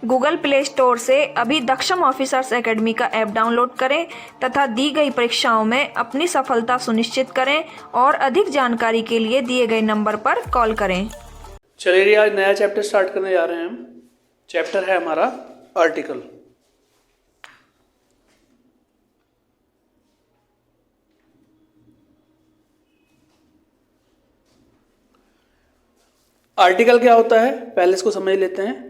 Google play store से अभी दक्षम officers academy का ऐप डाउनलोड करें तथा दी गई परीक्षाओं में अपनी सफलता सुनिश्चित करें और अधिक जानकारी के लिए दिए गए नंबर पर कॉल करें। चलिए आज नया चैप्टर स्टार्ट करने जा रहे हैं हम। चैप्टर है हमारा आर्टिकल। आर्टिकल क्या होता है पहले इसको समझ लेते हैं।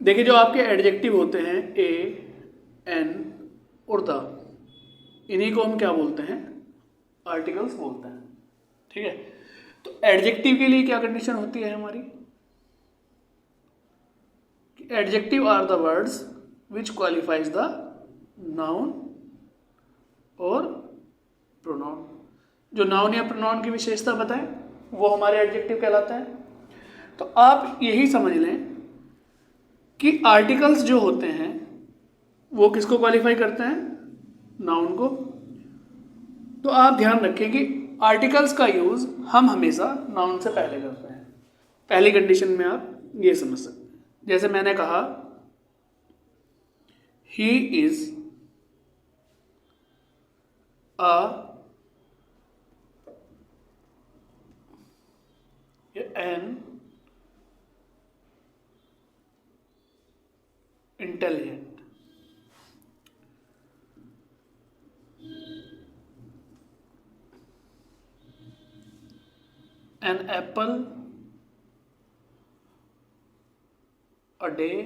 देखिए जो आपके एडजेक्टिव होते हैं ए, एन और द, इन्हीं को हम क्या बोलते हैं? आर्टिकल्स बोलते हैं। ठीक है, तो एडजेक्टिव के लिए क्या कंडीशन होती है हमारी? Adjective are the words which qualifies the noun और प्रोनाउन। जो नाउन या प्रोनाउन की विशेषता बताएं वो हमारे एडजेक्टिव कहलाते हैं। तो आप यही समझ लें कि आर्टिकल्स जो होते हैं वो किसको क्वालिफाई करते हैं? नाउन को। तो आप ध्यान रखें कि आर्टिकल्स का यूज हम हमेशा नाउन से पहले करते हैं। पहली कंडीशन में आप ये समझ सकते हैं, जैसे मैंने कहा he is an intelligent. An apple a day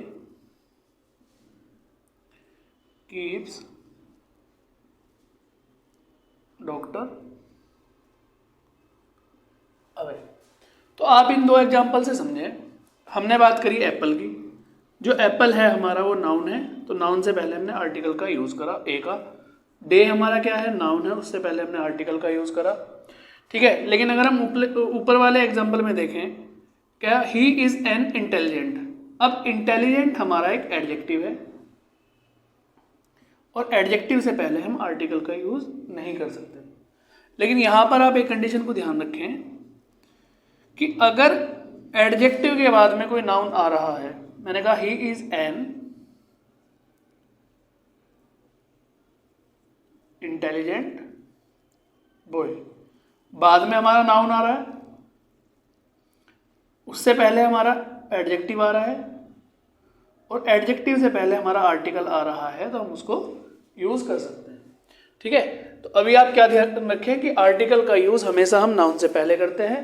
keeps doctor away। तो आप इन दो एग्जाम्पल से समझें। हमने बात करी एप्पल की। जो एप्पल है हमारा वो नाउन है, तो नाउन से पहले हमने आर्टिकल का यूज करा ए का। डे हमारा क्या है? नाउन है, उससे पहले हमने आर्टिकल का यूज करा। ठीक है, लेकिन अगर हम ऊपर वाले एग्जाम्पल में देखें, क्या ही इज एन इंटेलिजेंट। अब इंटेलिजेंट हमारा एक एडजेक्टिव है और एडजेक्टिव से पहले हम आर्टिकल का यूज नहीं कर सकते। लेकिन यहां पर आप एक कंडीशन को ध्यान रखें कि अगर एडजेक्टिव के बाद में कोई नाउन आ रहा है, मैंने कहा he is an intelligent boy, बाद में हमारा नाउन आ रहा है, उससे पहले हमारा एडजेक्टिव आ रहा है और एडजेक्टिव से पहले हमारा आर्टिकल आ रहा है, तो हम उसको यूज कर सकते हैं। ठीक है, तो अभी आप क्या ध्यान रखें कि आर्टिकल का यूज हमेशा हम नाउन से पहले करते हैं।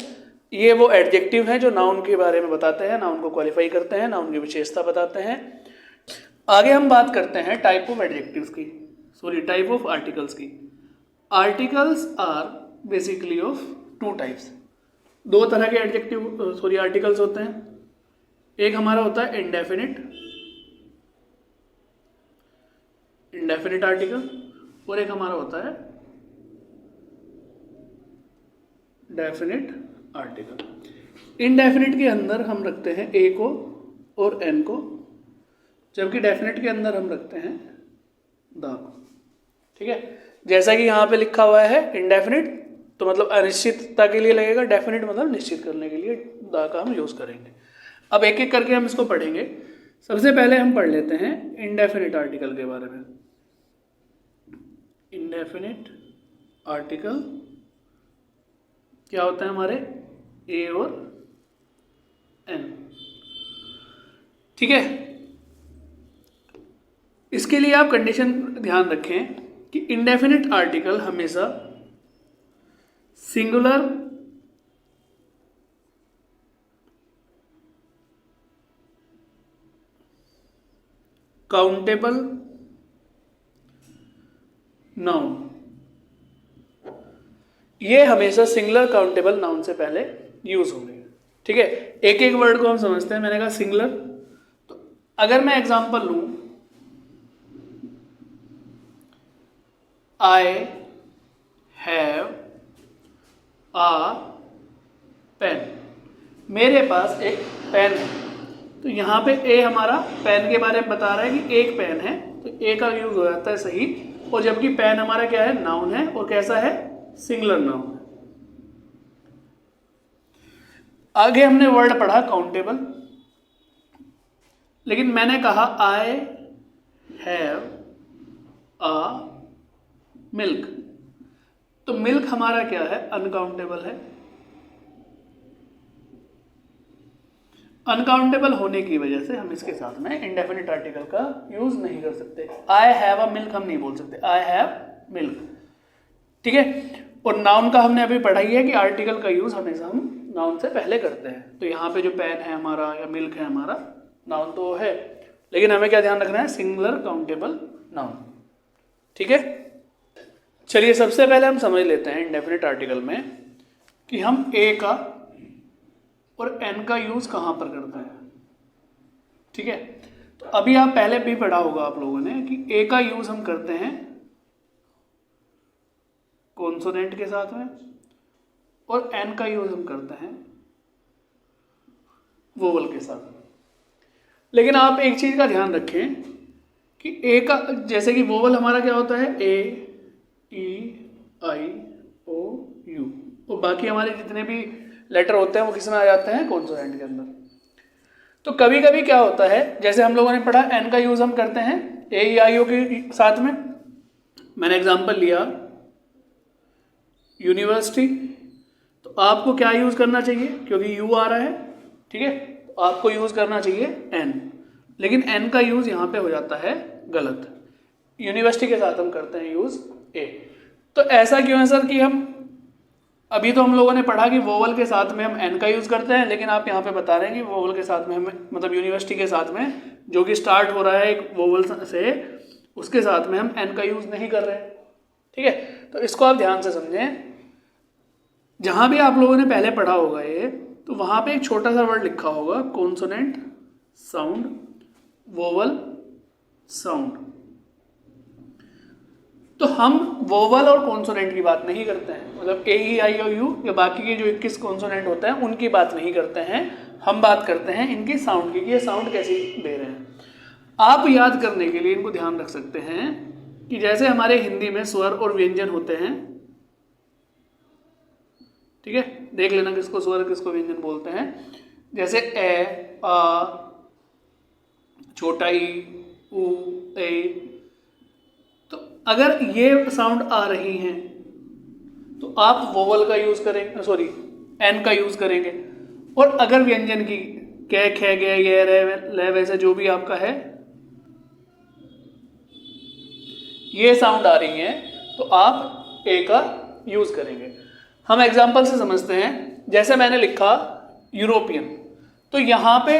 ये वो एडजेक्टिव हैं जो नाउन के बारे में बताते हैं, नाउन को क्वालिफाई करते हैं, नाउन की विशेषता बताते हैं। आगे हम बात करते हैं टाइप ऑफ एडजेक्टिव्स की, टाइप ऑफ आर्टिकल्स की। Articles are basically of two types. दो तरह के आर्टिकल्स होते हैं। एक हमारा होता है इंडेफिनिट आर्टिकल और एक हमारा होता है डेफिनिट आर्टिकल। इनडेफिनिट के अंदर हम रखते हैं ए को और एन को, जबकि डेफिनिट के अंदर हम रखते हैं द को। ठीक है, जैसा कि यहाँ पे लिखा हुआ है इनडेफिनिट तो मतलब अनिश्चितता के लिए लगेगा, डेफिनिट मतलब निश्चित करने के लिए द का हम यूज करेंगे। अब एक एक करके हम इसको पढ़ेंगे। सबसे पहले हम पढ़ लेते हैं इनडेफिनिट आर्टिकल के बारे में। इनडेफिनिट आर्टिकल क्या होता है हमारे? ए और एन। ठीक है, इसके लिए आप कंडीशन ध्यान रखें कि इंडेफिनिट आर्टिकल हमेशा सिंगुलर काउंटेबल नाउन, ये हमेशा सिंगुलर काउंटेबल नाउन से पहले यूज होंगे। ठीक है, एक एक वर्ड को हम समझते हैं। मैंने कहा सिंगुलर, तो अगर मैं एग्जांपल लूं, आई हैव आ पेन, मेरे पास एक पेन है। तो यहाँ पे ए हमारा पेन के बारे में बता रहा है कि एक पेन है, तो ए का यूज हो जाता है सही। और जबकि पेन हमारा क्या है? नाउन है, और कैसा है? सिंगुलर नाउन है। आगे हमने वर्ड पढ़ा काउंटेबल, लेकिन मैंने कहा आई हैव अ मिल्क, तो मिल्क हमारा क्या है, अनकाउंटेबल है। अनकाउंटेबल होने की वजह से हम इसके साथ में इंडेफिनिट आर्टिकल का यूज नहीं कर सकते। आई हैव अ मिल्क हम नहीं बोल सकते, आई हैव मिल्क, ठीक है। और नाउन का हमने अभी पढ़ा ही है कि आर्टिकल का यूज हमेशा हम नाउन से पहले करते हैं। तो यहाँ पे जो पेन है हमारा या मिल्क है हमारा, नाउन तो है, लेकिन हमें क्या ध्यान रखना है, सिंगुलर काउंटेबल नाउन, ठीक है। चलिए सबसे पहले हम समझ लेते हैं इंडेफिनिट आर्टिकल में कि हम ए का और एन का यूज कहाँ पर करते हैं, ठीक है। तो अभी आप पहले भी पढ़ा होगा आप लोगों ने कि ए का यूज हम करते हैं कॉन्सोनेंट के साथ में और एन का यूज हम करते हैं वोवल के साथ। लेकिन आप एक चीज का ध्यान रखें कि ए का, जैसे कि वोवल हमारा क्या होता है, ए ई आई ओ यू, और बाकी हमारे जितने भी लेटर होते हैं वो किस में आ जाते हैं, कॉन्सोनेंट के अंदर। तो कभी कभी क्या होता है, जैसे हम लोगों ने पढ़ा एन का यूज हम करते हैं ए ई आई ओ के साथ में। मैंने एग्जांपल लिया यूनिवर्सिटी, तो आपको क्या यूज करना चाहिए, क्योंकि यू आ रहा है, ठीक है, तो आपको यूज करना चाहिए एन, लेकिन एन का यूज यहाँ पे हो जाता है गलत। यूनिवर्सिटी के साथ हम करते हैं यूज ए। तो ऐसा क्यों है सर कि हम अभी तो हम लोगों ने पढ़ा कि वोवल के साथ में हम एन का यूज करते हैं, लेकिन आप यहाँ पे बता रहे हैं कि वोवल के साथ में हमें, मतलब यूनिवर्सिटी के साथ में जो कि स्टार्ट हो रहा है एक वोवल से, उसके साथ में हम एन का यूज नहीं कर रहे हैं, ठीक है। तो इसको आप ध्यान से समझें। जहां भी आप लोगों ने पहले पढ़ा होगा ये, तो वहां पे एक छोटा सा वर्ड लिखा होगा कॉन्सोनेंट साउंड, वोवल साउंड। तो हम वोवल और कॉन्सोनेंट की बात नहीं करते हैं, मतलब ए ई आई ओ यू या बाकी के जो 21 कॉन्सोनेंट होते हैं उनकी बात नहीं करते हैं, हम बात करते हैं इनकी साउंड की, ये साउंड कैसी दे रहे हैं। आप याद करने के लिए इनको ध्यान रख सकते हैं कि जैसे हमारे हिंदी में स्वर और व्यंजन होते हैं, ठीक है, देख लेना किसको स्वर किसको व्यंजन बोलते हैं। जैसे ए, आ, छोटा ई, उ, ए, तो अगर ये साउंड आ रही हैं तो आप वोवल का यूज करेंगे, सॉरी एन का यूज करेंगे। और अगर व्यंजन की कै, खे, गे, ये, रे, ले, वैसे जो भी आपका है ये साउंड आ रही हैं तो आप ए का यूज करेंगे। हम एग्जाम्पल से समझते हैं, जैसे मैंने लिखा यूरोपियन, तो यहाँ पे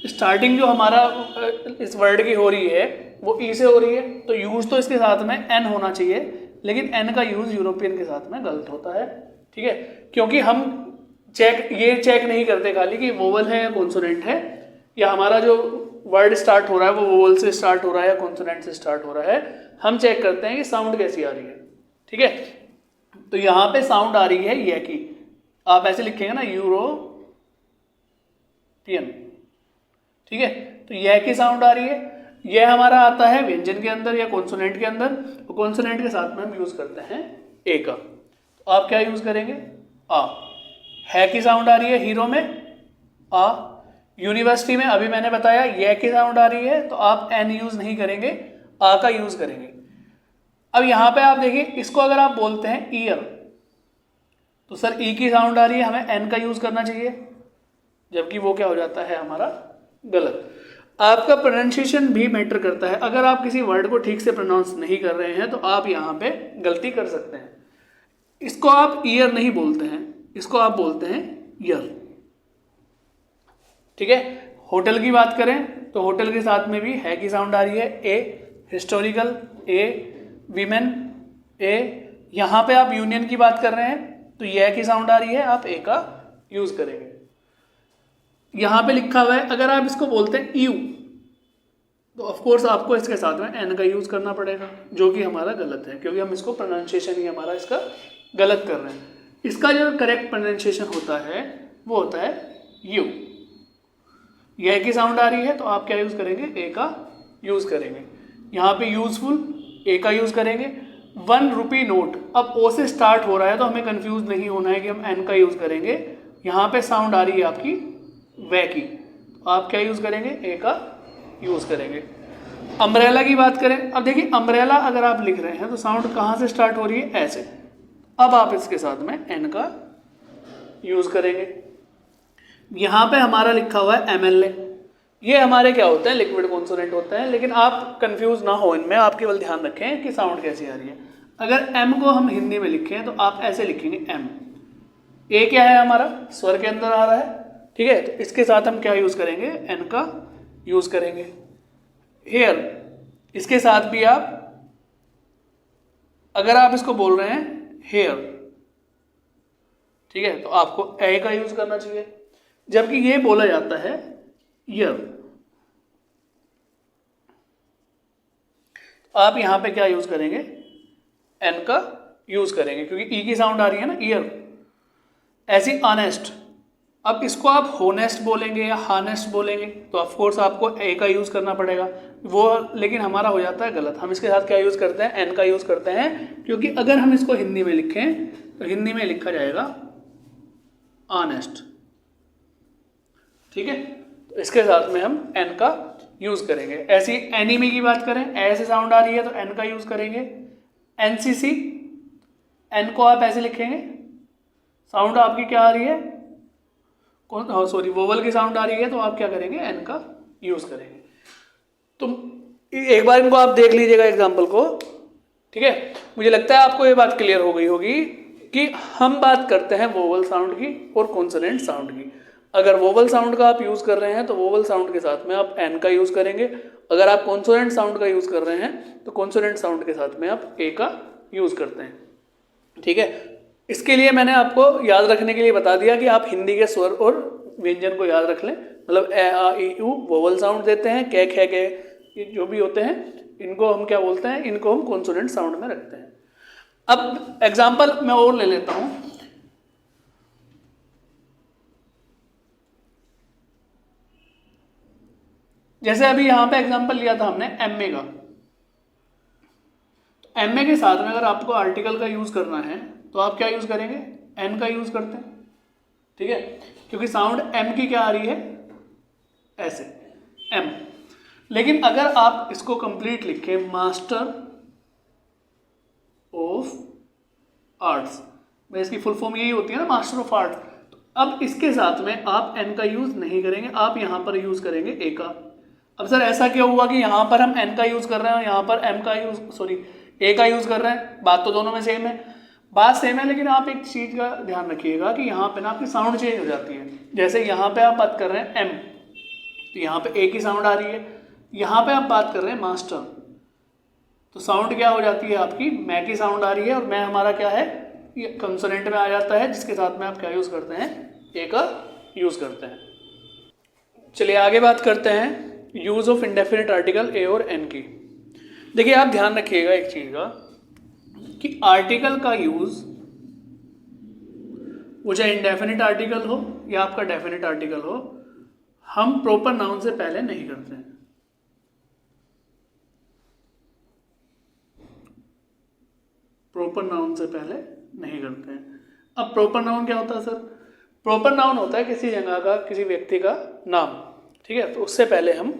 स्टार्टिंग जो हमारा इस वर्ड की हो रही है वो ई से हो रही है, तो यूज तो इसके साथ में एन होना चाहिए, लेकिन एन का यूज यूरोपियन के साथ में गलत होता है, ठीक है, क्योंकि हम ये चेक नहीं करते खाली कि वोवल है या कॉन्सोनेंट है, या हमारा जो वर्ड स्टार्ट हो रहा है वो वोवल से स्टार्ट हो रहा है या कॉन्सोनेंट से स्टार्ट हो रहा है। हम चेक करते हैं कि साउंड कैसी आ रही है, ठीक है। तो यहाँ पे साउंड आ रही है ये की, आप ऐसे लिखेंगे ना यूरोपियन, ठीक है, तो यह की साउंड आ रही है। यह हमारा आता है व्यंजन के अंदर या कॉन्सोनेंट के अंदर, तो कॉन्सोनेंट के साथ में हम यूज करते हैं ए का, तो आप क्या यूज करेंगे, आ। है की साउंड आ रही है हीरो में, आ। यूनिवर्सिटी में अभी मैंने बताया यह की साउंड आ रही है, तो आप एन यूज नहीं करेंगे, आ का यूज करेंगे। अब यहाँ पे आप देखिए, इसको अगर आप बोलते हैं ईयर, तो सर ई की साउंड आ रही है, हमें एन का यूज करना चाहिए, जबकि वो क्या हो जाता है हमारा गलत। आपका प्रोनाउंसिएशन भी मैटर करता है, अगर आप किसी वर्ड को ठीक से प्रोनाउंस नहीं कर रहे हैं तो आप यहाँ पे गलती कर सकते हैं। इसको आप ईयर नहीं बोलते हैं, इसको आप बोलते हैं ईयर, ठीक है। होटल की बात करें तो होटल के साथ में भी है की साउंड आ रही है, ए। हिस्टोरिकल ए, वीमेन ए। यहाँ पे आप यूनियन की बात कर रहे हैं तो यह की साउंड आ रही है, आप ए का यूज करेंगे। यहाँ पे लिखा हुआ है, अगर आप इसको बोलते हैं यू, तो ऑफ कोर्स आपको इसके साथ में एन का यूज करना पड़ेगा, जो कि हमारा गलत है, क्योंकि हम इसको प्रोनाउंसिएशन ही हमारा इसका गलत कर रहे हैं। इसका जो करेक्ट प्रोनाउंसिएशन होता है वो होता है यू। यह की साउंड आ रही है तो आप क्या यूज करेंगे, ए का यूज करेंगे। यहाँ पे यूजफुल ए का यूज करेंगे। 1 रुपी नोट, अब ओ से स्टार्ट हो रहा है तो हमें कंफ्यूज नहीं होना है कि हम एन का यूज करेंगे। यहाँ पे साउंड आ रही है आपकी वे की, तो आप क्या यूज करेंगे, ए का यूज करेंगे। अम्ब्रेला की बात करें, अब देखिए अम्ब्रेला अगर आप लिख रहे हैं तो साउंड कहाँ से स्टार्ट हो रही है, ऐसे। अब आप इसके साथ में एन का यूज करेंगे। यहाँ पे हमारा लिखा हुआ है MLA, ये हमारे क्या होते हैं, लिक्विड कॉन्सोनेंट होते हैं, लेकिन आप कंफ्यूज ना हो इनमें, आप केवल ध्यान रखें कि साउंड कैसी आ रही है। अगर M को हम हिंदी में लिखें तो आप ऐसे लिखेंगे M। ए क्या है हमारा, स्वर के अंदर आ रहा है, ठीक है, तो इसके साथ हम क्या यूज करेंगे, एन का यूज करेंगे। हेयर, इसके साथ भी आप, अगर आप इसको बोल रहे हैं हेयर, ठीक है, तो आपको ए का यूज करना चाहिए। जबकि ये बोला जाता है ईयर, तो आप यहां पे क्या यूज करेंगे, एन का यूज करेंगे, क्योंकि ई की साउंड आ रही है ना, ईयर। ऐसी ऑनेस्ट, अब इसको आप होनेस्ट बोलेंगे या हानेस्ट बोलेंगे तो ऑफ कोर्स आपको ए का यूज करना पड़ेगा वो, लेकिन हमारा हो जाता है गलत। हम इसके साथ क्या यूज करते हैं, एन का यूज करते हैं, क्योंकि अगर हम इसको हिंदी में लिखें तो हिंदी में लिखा जाएगा ऑनेस्ट, ठीक है, तो इसके साथ में हम एन का यूज करेंगे। ऐसी एनीमी की बात करें, ऐसे साउंड आ रही है तो एन का यूज करेंगे। एनसीसी, एन को आप ऐसे लिखेंगे, साउंड आपकी क्या आ रही है, सॉरी वोवल की साउंड आ रही है, तो आप क्या करेंगे, एन का यूज करेंगे। तो एक बार इनको आप देख लीजिएगा एग्जाम्पल को, ठीक है। मुझे लगता है आपको ये बात क्लियर हो गई होगी कि हम बात करते हैं वोवल साउंड की और कॉन्सोनेंट साउंड की। अगर वोवल साउंड का आप यूज कर रहे हैं तो वोवल साउंड के साथ में आप एन का यूज करेंगे। अगर आप कॉन्सोनेंट साउंड का यूज कर रहे हैं तो कॉन्सोनेंट साउंड के साथ में आप ए का यूज करते हैं, ठीक है। इसके लिए मैंने आपको याद रखने के लिए बता दिया कि आप हिंदी के स्वर और व्यंजन को याद रख लें। मतलब ए आ ई उ वोवल साउंड देते हैं, कै खे के ये जो भी होते हैं इनको हम क्या बोलते हैं, इनको हम कॉन्सोनेंट साउंड में रखते हैं। अब एग्जाम्पल मैं और ले लेता हूं, जैसे अभी यहां पे एग्जाम्पल लिया था हमने एमए का। तो एमए के साथ में अगर आपको आर्टिकल का यूज करना है तो आप क्या यूज करेंगे, एन का यूज करते हैं, ठीक है, क्योंकि साउंड एम की क्या आ रही है, ऐसे एम। लेकिन अगर आप इसको कंप्लीट लिखें, मास्टर ऑफ आर्ट्स, मैं इसकी फुल फॉर्म यही होती है ना, मास्टर ऑफ आर्ट। तो अब इसके साथ में आप एन का यूज नहीं करेंगे, आप यहां पर यूज करेंगे ए का। अब सर ऐसा क्यों हुआ कि यहां पर हम एन का यूज कर रहे हैं और यहां पर एम का यूज, सॉरी ए का यूज कर रहे हैं? बात तो दोनों में सेम है, बात सेम है, लेकिन आप एक चीज का ध्यान रखिएगा कि यहाँ पे ना आपकी साउंड चेंज हो जाती है। जैसे यहाँ पे आप बात कर रहे हैं एम, तो यहाँ पे ए की साउंड आ रही है, यहाँ पे आप बात कर रहे हैं मास्टर, तो साउंड क्या हो जाती है आपकी, मै की साउंड आ रही है, और मै हमारा क्या है, ये कंसोनेंट में आ जाता है, जिसके साथ में आप क्या यूज करते हैं, ए का यूज करते हैं। चलिए आगे बात करते हैं use of indefinite article a और एन की। देखिए आप ध्यान रखिएगा एक चीज का कि आर्टिकल का यूज, वो चाहे इंडेफिनिट आर्टिकल हो या आपका डेफिनिट आर्टिकल हो, हम प्रॉपर नाउन से पहले नहीं करते हैं। प्रॉपर नाउन से पहले नहीं करते हैं। अब प्रॉपर नाउन क्या होता है सर? प्रॉपर नाउन होता है किसी जगह का, किसी व्यक्ति का नाम, ठीक है, तो उससे पहले हम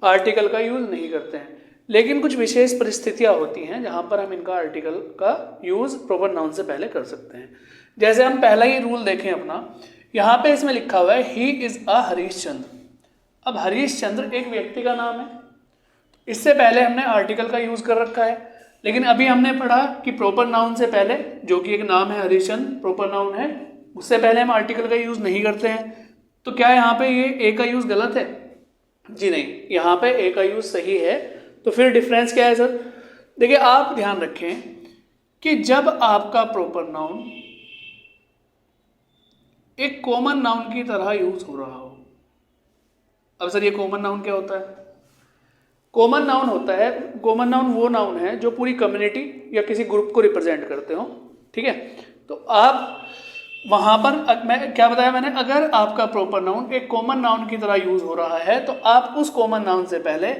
आर्टिकल का यूज नहीं करते हैं। लेकिन कुछ विशेष परिस्थितियां होती हैं जहां पर हम इनका आर्टिकल का यूज प्रॉपर नाउन से पहले कर सकते हैं। जैसे हम पहला ही रूल देखें अपना, यहाँ पे इसमें लिखा हुआ है he is a Harish Chandra. अब हरीश चंद्र एक व्यक्ति का नाम है, इससे पहले हमने आर्टिकल का यूज कर रखा है, लेकिन अभी हमने पढ़ा कि प्रॉपर नाउन से पहले, जो कि एक नाम है हरीश चंद्र प्रॉपर नाउन है, उससे पहले हम आर्टिकल का यूज नहीं करते हैं। तो क्या यहाँ पे ये ए का यूज गलत है? जी नहीं, यहाँ पे ए का यूज सही है। तो फिर डिफरेंस क्या है सर? देखिए आप ध्यान रखें कि जब आपका प्रॉपर नाउन एक कॉमन नाउन की तरह यूज हो रहा हो। अब सर ये कॉमन नाउन क्या होता है? कॉमन नाउन होता है, कॉमन नाउन वो नाउन है जो पूरी कम्युनिटी या किसी ग्रुप को रिप्रेजेंट करते हो, ठीक है। तो आप वहां पर, मैं क्या बताया मैंने, अगर आपका प्रॉपर नाउन एक कॉमन नाउन की तरह यूज हो रहा है तो आप उस कॉमन नाउन से पहले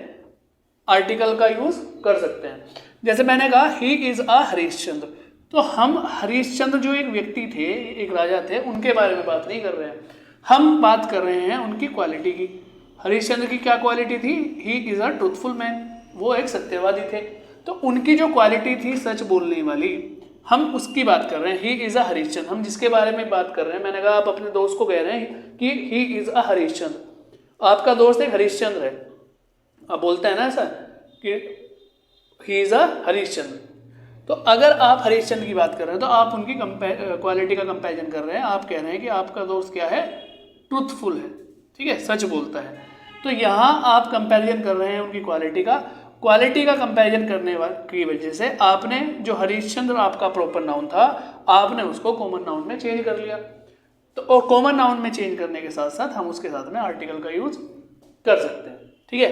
आर्टिकल का यूज कर सकते हैं। जैसे मैंने कहा he is a Harish Chandra, तो हम हरीश चंद्र जो एक व्यक्ति थे, एक राजा थे, उनके बारे में बात नहीं कर रहे हैं, हम बात कर रहे हैं उनकी क्वालिटी की। हरिश्चंद्र की क्या क्वालिटी थी? He is a truthful man, वो एक सत्यवादी थे। तो उनकी जो क्वालिटी थी सच बोलने वाली, हम उसकी बात कर रहे हैं। ही इज अ हरिश्चंद्र, हम जिसके बारे में बात कर रहे हैं, मैंने कहा आप अपने दोस्त को कह रहे हैं कि ही इज अ हरिश्चंद्र, आपका दोस्त एक हरिश्चंद्र है, आप बोलते हैं ना ऐसा कि ही इज अ हरिश्चंद्र। तो अगर आप हरिश्चंद्र की बात कर रहे हैं तो आप उनकी क्वालिटी का कंपैरिजन कर रहे हैं, आप कह रहे हैं कि आपका दोस्त क्या है? ट्रूथफुल है, ठीक है, सच बोलता है। तो यहाँ आप कंपैरिजन कर रहे हैं उनकी क्वालिटी का कंपैरिजन करने की वजह से आपने जो हरिश्चंद्र आपका प्रॉपर नाउन था, आपने उसको कॉमन नाउन में चेंज कर लिया। तो और कॉमन नाउन में चेंज करने के साथ साथ हम उसके साथ में आर्टिकल का यूज कर सकते हैं, ठीक है।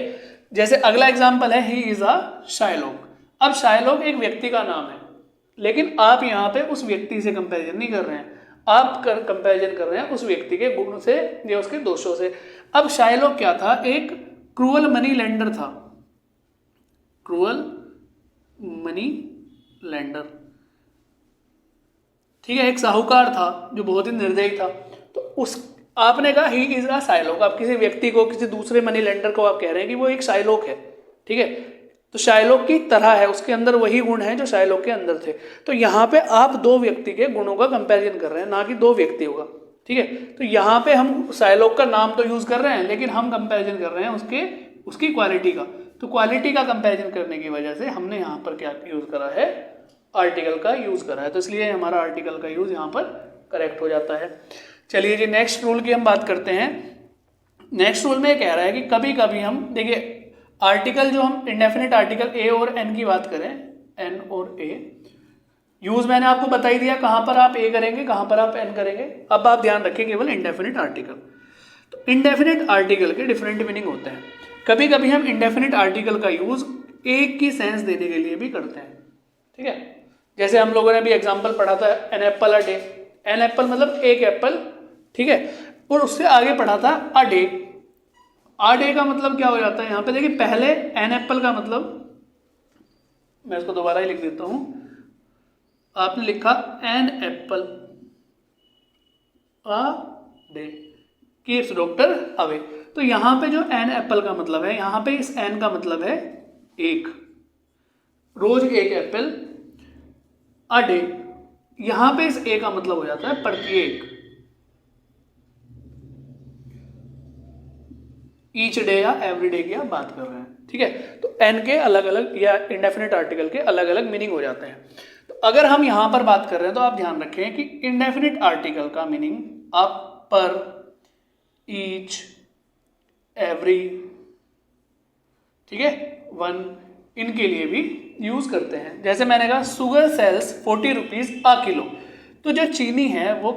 जैसे अगला एग्जाम्पल है ही इज अ शायलॉक। अब शायलॉक एक व्यक्ति का नाम है, लेकिन आप यहाँ पे उस व्यक्ति से कंपैरिजन नहीं कर रहे हैं, आप कंपैरिजन कर रहे हैं उस व्यक्ति के गुण से या उसके दोषों से। अब शायलॉक क्या था? एक क्रूअल मनी लेंडर था, क्रूअल मनी लेंडर, ठीक है, एक साहूकार था जो बहुत ही निर्दयी था। तो उस आपने कहा ही इज अ शायलॉक, आप किसी व्यक्ति को, किसी दूसरे मनी लेंडर को आप कह रहे हैं कि वो एक शायलॉक है, ठीक है, तो शायलॉक की तरह है, उसके अंदर वही गुण हैं जो शायलॉक के अंदर थे। तो यहाँ पे आप दो व्यक्ति के गुणों का कंपैरिजन कर रहे हैं, ना कि दो व्यक्तियों का, ठीक है। तो यहाँ पे हम शायलॉक का नाम तो यूज कर रहे हैं, लेकिन हम कंपैरिजन कर रहे हैं उसकी क्वालिटी का। तो क्वालिटी का कंपैरिजन करने की वजह से हमने यहाँ पर क्या यूज करा है? आर्टिकल का यूज करा है, तो इसलिए हमारा आर्टिकल का यूज यहाँ पर करेक्ट हो जाता है। चलिए जी, नेक्स्ट रूल की हम बात करते हैं। नेक्स्ट रूल में ये कह रहा है कि कभी कभी हम देखिए आर्टिकल, जो हम इंडेफिनिट आर्टिकल ए और एन की बात करें, एन और ए, यूज मैंने आपको बता ही दिया, कहां पर आप ए करेंगे, कहां पर आप एन करेंगे। अब आप ध्यान रखें केवल इंडेफिनिट आर्टिकल। तो इंडेफिनिट आर्टिकल के डिफरेंट मीनिंग होते हैं। कभी कभी हम इंडेफिनिट आर्टिकल का यूज एक की सेंस देने के लिए भी करते हैं, ठीक है। जैसे हम लोगों ने भी एग्जाम्पल पढ़ा था, an apple a day. An apple मतलब एक एप्पल, ठीक है, और उससे आगे पढ़ा था अ डे। अ डे का मतलब क्या हो जाता है? यहाँ पे देखिए, पहले एन एप्पल का मतलब, मैं इसको दोबारा ही लिख देता हूं, आपने लिखा an apple a day keeps doctor away. तो यहाँ पे जो एन एप्पल का मतलब है, यहाँ पे इस एन का मतलब है एक, रोज एक एप्पल, अ डे, यहां पे इस ए का मतलब हो जाता है प्रत्येक, ईच डे या एवरी डे की आप बात कर रहे हैं, ठीक है। तो एन के अलग अलग या इंडेफिनिट आर्टिकल के अलग अलग मीनिंग हो जाते हैं। तो अगर हम यहां पर बात कर रहे हैं तो आप ध्यान रखें कि इंडेफिनिट आर्टिकल का मीनिंग आप पर, ईच, एवरी, ठीक है, वन, इनके लिए भी यूज करते हैं। जैसे मैंने कहा sugar sells 40 rupees a kilo, तो जो चीनी है वो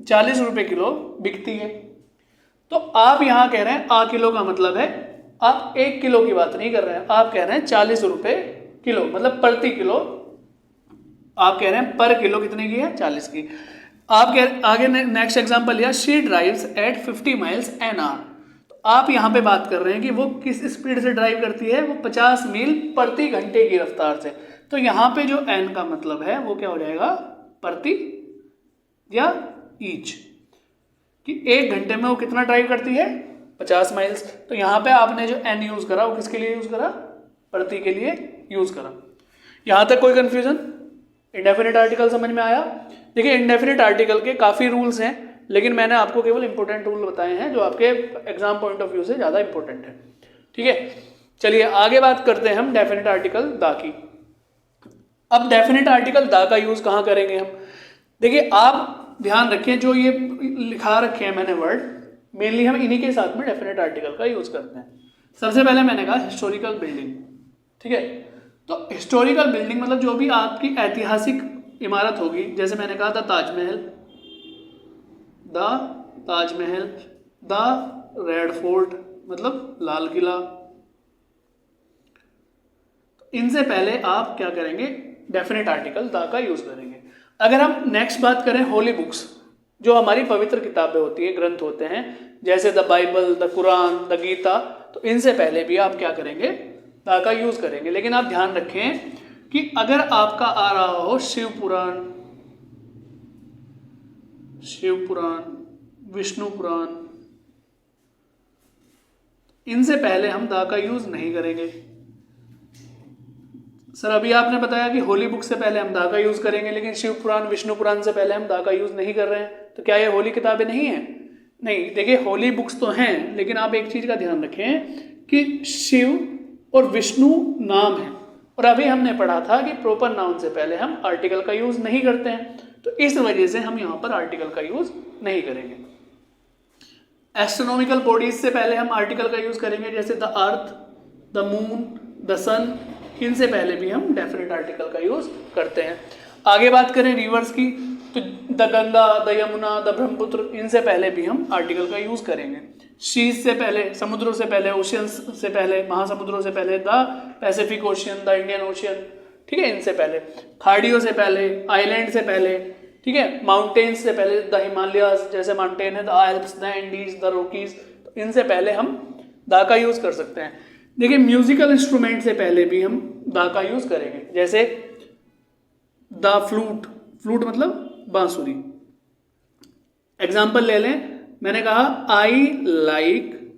40 रुपए किलो बिकती है। तो आप यहां कह रहे हैं आ किलो का मतलब है, आप 1 किलो की बात नहीं कर रहे हैं, आप कह रहे हैं 40 रुपए किलो, मतलब प्रति किलो। आप कह रहे हैं पर किलो कितने की है? 40 की। आप कह आगे नेक्स्ट एग्जांपल लिया, she drives at 50 miles an hour. तो आप यहां पे बात कर रहे हैं कि वो किस स्पीड से ड्राइव करती है? वो 50 मील प्रति घंटे की रफ्तार से। तो यहां पे जो एन का मतलब है वो क्या हो जाएगा? प्रति या ईच, कि 1 घंटे में वो कितना ड्राइव करती है? 50 माइल्स। तो यहाँ पे आपने जो एन यूज करा वो किसके लिए यूज करा? प्रति के लिए यूज करा। यहाँ तक कोई कंफ्यूजन? इंडेफिनिट आर्टिकल समझ में आया? देखिए इंडेफिनिट आर्टिकल के काफ़ी रूल्स हैं, लेकिन मैंने आपको केवल इंपॉर्टेंट रूल बताए हैं जो आपके एग्जाम पॉइंट ऑफ व्यू से ज़्यादा इंपॉर्टेंट है, ठीक है। चलिए आगे बात करते हैं हम डेफिनेट आर्टिकल दा की। अब डेफिनेट आर्टिकल दा का यूज कहाँ करेंगे हम? देखिए आप ध्यान रखें, जो ये लिखा रखे हैं मैंने वर्ड, मेनली हम इन्हीं के साथ में डेफिनेट आर्टिकल का यूज करते हैं। सबसे पहले मैंने कहा हिस्टोरिकल बिल्डिंग, ठीक है। तो हिस्टोरिकल बिल्डिंग मतलब जो भी आपकी ऐतिहासिक इमारत होगी, जैसे मैंने कहा था ताजमहल, द रेड फोर्ट मतलब लाल किला। इनसे पहले आप क्या करेंगे? डेफिनेट आर्टिकल द का यूज करेंगे। अगर हम नेक्स्ट बात करें होली बुक्स, जो हमारी पवित्र किताबें होती हैं, ग्रंथ होते हैं, जैसे the Bible, the Quran, the Gita, तो इनसे पहले भी आप क्या करेंगे? द का यूज करेंगे। लेकिन आप ध्यान रखें कि अगर आपका आ रहा हो शिव पुराण, विष्णु पुराण, इनसे पहले हम द का यूज नहीं करेंगे। सर अभी आपने बताया कि होली बुक से पहले हम द का यूज करेंगे, लेकिन शिव पुराण विष्णु पुराण से पहले हम द का यूज नहीं कर रहे हैं, तो क्या ये होली किताबें नहीं है? नहीं, देखिए होली बुक्स तो हैं, लेकिन आप एक चीज का ध्यान रखें कि शिव और विष्णु नाम है, और अभी हमने पढ़ा था कि प्रॉपर नाउन से पहले हम आर्टिकल का यूज नहीं करते हैं, तो इस वजह से हम यहाँ पर आर्टिकल का यूज नहीं करेंगे। एस्ट्रोनॉमिकल बॉडीज से पहले हम आर्टिकल का यूज करेंगे, जैसे the earth, the moon, the sun, इनसे पहले भी हम डेफिनेट आर्टिकल का यूज करते हैं। आगे बात करें रिवर्स की, तो the Ganga, the Yamuna, the Brahmaputra, इनसे पहले भी हम आर्टिकल का यूज करेंगे। सीज से पहले, समुद्रों से पहले, ओशियंस से पहले, महासमुद्रों से पहले, the Pacific ocean, the Indian ocean, ठीक है, इनसे पहले। खाड़ियों से पहले, आइलैंड से पहले, ठीक है, माउंटेन्स से पहले, द हिमालयाज जैसे माउंटेन है, the Alps, the Andes, the Rockies, तो इनसे पहले हम द का यूज कर सकते हैं। देखिए म्यूजिकल इंस्ट्रूमेंट से पहले भी हम द का यूज करेंगे, जैसे द फ्लूट, फ्लूट मतलब बांसुरी। एग्जाम्पल ले लें, मैंने कहा I like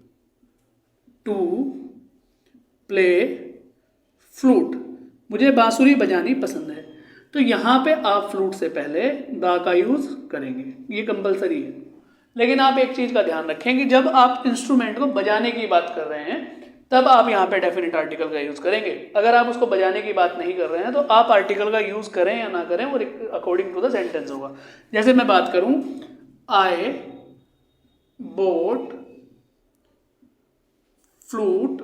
to play flute, मुझे बांसुरी बजानी पसंद है, तो यहाँ पे आप फ्लूट से पहले द का यूज करेंगे, ये कंपलसरी है। लेकिन आप एक चीज का ध्यान रखें कि जब आप इंस्ट्रूमेंट को बजाने की बात कर रहे हैं तब आप यहाँ पे डेफिनेट आर्टिकल का यूज करेंगे। अगर आप उसको बजाने की बात नहीं कर रहे हैं तो आप आर्टिकल का यूज करें या ना करें वो अकॉर्डिंग टू द सेंटेंस होगा। जैसे मैं बात करूं, आई बोट फ्लूट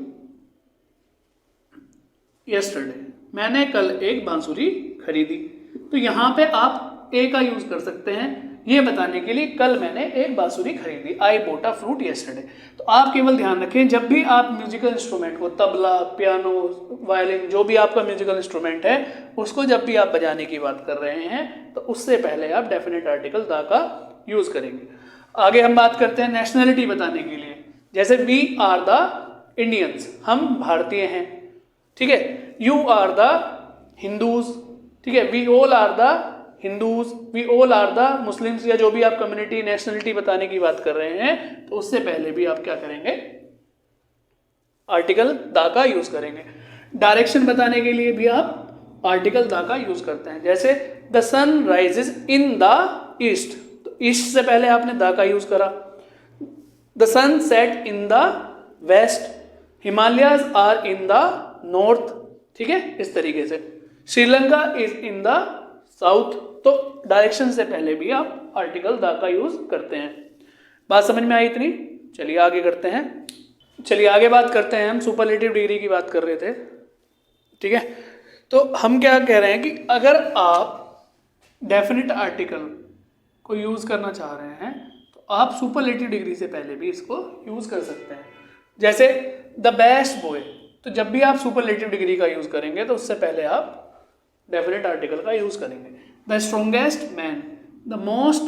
यस्टरडे, मैंने कल एक बांसुरी खरीदी, तो यहाँ पे आप ए का यूज कर सकते हैं ये बताने के लिए कल मैंने एक बांसुरी खरीदी, आई बोट अ फ्लूट यस्टरडे। तो आप केवल ध्यान रखें जब भी आप म्यूजिकल इंस्ट्रूमेंट को, तबला, पियानो, वायलिन, जो भी आपका म्यूजिकल इंस्ट्रूमेंट है उसको जब भी आप बजाने की बात कर रहे हैं तो उससे पहले आप डेफिनेट आर्टिकल द का यूज करेंगे। आगे हम बात करते हैं नेशनैलिटी बताने के लिए, जैसे वी आर द इंडियंस, हम भारतीय हैं, ठीक है, यू आर द हिंदूज, ठीक है, we all are the Hindus, we all are the Muslims, या जो भी आप कम्युनिटी नेशनलिटी बताने की बात कर रहे हैं तो उससे पहले भी आप क्या करेंगे, आर्टिकल द का यूज करेंगे। डायरेक्शन बताने के लिए भी आप आर्टिकल द का यूज करते हैं, जैसे the sun rises in the east, तो ईस्ट से पहले आपने द का यूज करा। The sun set in the west, Himalayas are in the north, ठीक है, इस तरीके से। Sri Lanka is in the south, तो डायरेक्शन से पहले भी आप आर्टिकल द का यूज करते हैं। बात समझ में आई इतनी? चलिए आगे करते हैं। चलिए आगे बात करते हैं, हम सुपरलेटिव डिग्री की बात कर रहे थे, ठीक है। तो हम क्या कह रहे हैं कि अगर आप डेफिनेट आर्टिकल को यूज करना चाह रहे हैं तो आप सुपरलेटिव डिग्री से पहले भी इसको यूज कर सकते हैं। जैसे द बेस्ट बॉय, तो जब भी आप सुपरलेटिव डिग्री का यूज करेंगे तो उससे पहले आप डेफिनेट आर्टिकल का यूज करेंगे। The strongest man, the most,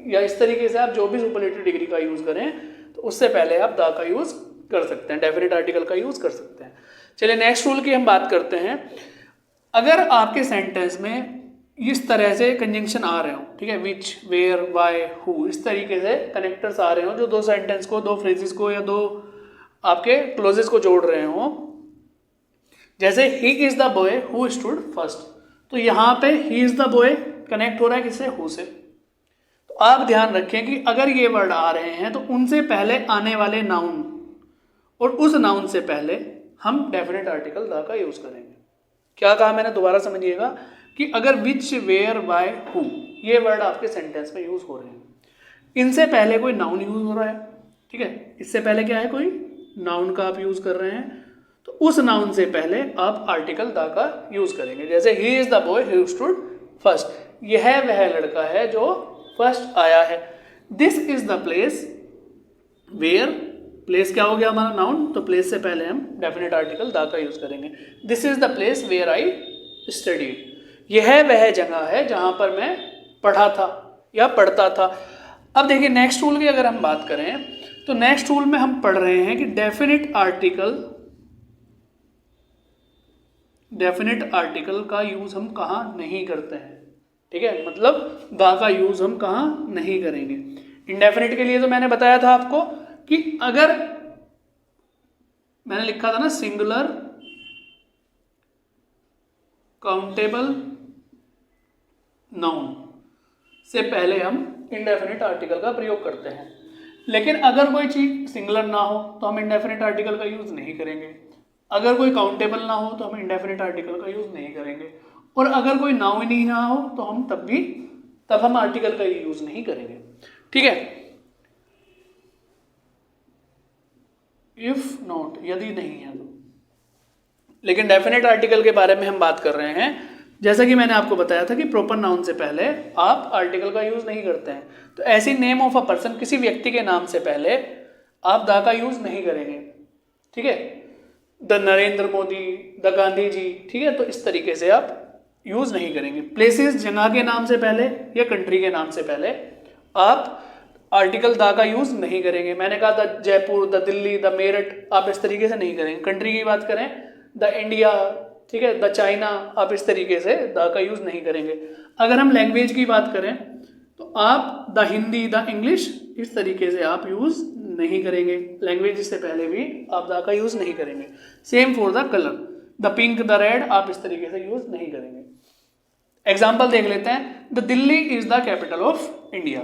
या इस तरीके से आप जो भी सुपरलेटिव डिग्री का यूज करें तो उससे पहले आप द का यूज कर सकते हैं, डेफिनेट आर्टिकल का यूज कर सकते हैं। चलिए नेक्स्ट रूल की हम बात करते हैं। अगर आपके सेंटेंस में इस तरह से कंजंक्शन आ रहे हो, ठीक है, विच, वेयर, वाई, हु, इस तरीके से कनेक्टर्स आ रहे हो जो दो सेंटेंस को, दो फ्रेजेस को या दो आपके क्लोजेस को जोड़ रहे हो, जैसे he is the boy who stood first, तो यहाँ पे ही इज द बॉय कनेक्ट हो रहा है किससे, हु से। तो आप ध्यान रखें कि अगर ये वर्ड आ रहे हैं तो उनसे पहले आने वाले नाउन और उस नाउन से पहले हम डेफिनेट आर्टिकल द का यूज करेंगे। क्या कहा मैंने, दोबारा समझिएगा कि अगर विच, वेयर, वाई, हु ये वर्ड आपके सेंटेंस में यूज हो रहे हैं, इनसे पहले कोई नाउन यूज हो रहा है, ठीक है, इससे पहले क्या है, कोई नाउन का आप यूज कर रहे हैं, तो उस नाउन से पहले आप आर्टिकल द का यूज करेंगे। जैसे he is the boy who stood first, यह वह लड़का है जो फर्स्ट आया है। This is the place where, place क्या हो गया हमारा नाउन, तो प्लेस से पहले हम डेफिनेट आर्टिकल द का यूज करेंगे। This is the place where I studied, यह वह जगह है जहां पर मैं पढ़ा था या पढ़ता था। अब देखिए नेक्स्ट रूल की अगर हम बात करें तो नेक्स्ट रूल में हम पढ़ रहे हैं कि डेफिनेट आर्टिकल का यूज हम कहाँ नहीं करते हैं, ठीक है, मतलब द का यूज हम कहाँ नहीं करेंगे। इंडेफिनिट के लिए तो मैंने बताया था आपको कि अगर मैंने लिखा था ना सिंगुलर काउंटेबल नाउन से पहले हम इंडेफिनिट आर्टिकल का प्रयोग करते हैं। लेकिन अगर कोई चीज़ सिंगुलर ना हो तो हम इंडेफिनिट आर्टिकल का यूज़ नहीं करेंगे, अगर कोई काउंटेबल ना हो तो हम इंडेफिनिट आर्टिकल का यूज़ नहीं करेंगे, और अगर कोई नाउन ही ना हो तो हम तब हम आर्टिकल का यूज़ नहीं करेंगे। ठीक है, इफ नॉट, यदि नहीं है तो। लेकिन डेफिनेट आर्टिकल के बारे में हम बात कर रहे हैं, जैसा कि मैंने आपको बताया था कि प्रॉपर नाउन से पहले आप आर्टिकल का यूज नहीं करते हैं। तो ऐसी नेम ऑफ अ पर्सन, किसी व्यक्ति के नाम से पहले आप द का यूज नहीं करेंगे। ठीक है, द नरेंद्र मोदी, द गांधी जी, ठीक है, तो इस तरीके से आप यूज नहीं करेंगे। प्लेसेस, जगह के नाम से पहले या कंट्री के नाम से पहले आप आर्टिकल द का यूज नहीं करेंगे। मैंने कहा the Jaipur, the Delhi, the Meerut, आप इस तरीके से नहीं करेंगे। कंट्री की बात करें, द इंडिया, ठीक है, द चाइना, आप इस तरीके से द का यूज नहीं करेंगे। अगर हम लैंग्वेज की बात करें तो आप द हिंदी, द इंग्लिश, इस तरीके से आप यूज नहीं करेंगे। लैंग्वेज से पहले भी आप द का यूज नहीं करेंगे। Same for the colour, the pink, the red, आप इस तरीके से यूज नहीं करेंगे। एग्जाम्पल देख लेते हैं। The Delhi is the capital of India.